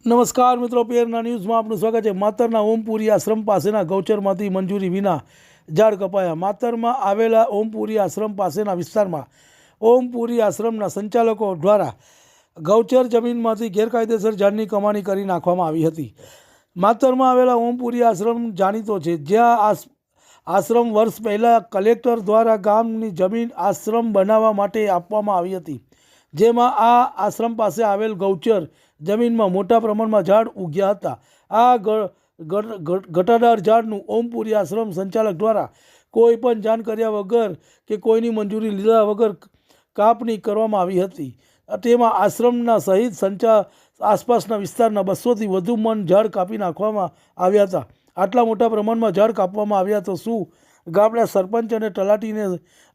નમસ્કાર મિત્રો, પેરના ન્યૂઝમાં આપનું સ્વાગત છે। માતરના ઓમપુરી આશ્રમ પાસેના ગૌચરમાંથી મંજૂરી વિના ઝાડ કપાયા। માતરમાં આવેલા ઓમપુરી આશ્રમ પાસેના વિસ્તારમાં ઓમપુરી આશ્રમના સંચાલકો દ્વારા ગૌચર જમીનમાંથી ગેરકાયદેસર ઝાડની કમાણી કરી નાખવામાં આવી હતી। માતરમાં આવેલા ઓમપુરી આશ્રમ જાણીતો છે, જ્યાં આશ્રમ વર્ષ પહેલાં કલેક્ટર દ્વારા ગામની જમીન આશ્રમ બનાવવા માટે આપવામાં આવી હતી, જેમાં આ આશ્રમ પાસે આવેલ ગૌચર જમીનમાં મોટા પ્રમાણમાં ઝાડ ઉગ્યા હતા। આ ઘટાદાર ઝાડનું ઓમપુરી આશ્રમ સંચાલક દ્વારા કોઈ પણ જાણ કર્યા વગર કે કોઈની મંજૂરી લીધા વગર કાપણી કરવામાં આવી હતી। તેમાં આશ્રમના સહિત આસપાસના વિસ્તારના 200થી વધુ મણ ઝાડ કાપી નાખવામાં આવ્યા હતા। આટલા મોટા પ્રમાણમાં ઝાડ કાપવામાં આવ્યા તો શું ગામના સરપંચ અને તલાટીને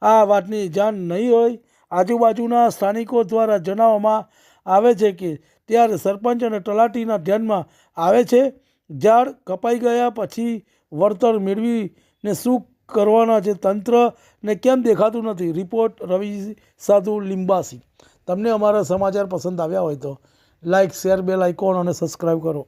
આ વાતની જાણ નહીં હોય? આજુબાજુના સ્થાનિકો દ્વારા જણાવવામાં આવે છે કે ત્યારે સરપંચ અને તલાટીના ધ્યાનમાં આવે છે। ઝાડ કપાઈ ગયા પછી વળતર મેળવીને શું કરવાના છે? તંત્રને કેમ દેખાતું નથી? રિપોર્ટ રવિ સાધુ લિંબાસી। તમને અમારા સમાચાર પસંદ આવ્યા હોય તો લાઇક, શેર, બેલ આઇકોન અને સબસ્ક્રાઈબ કરો।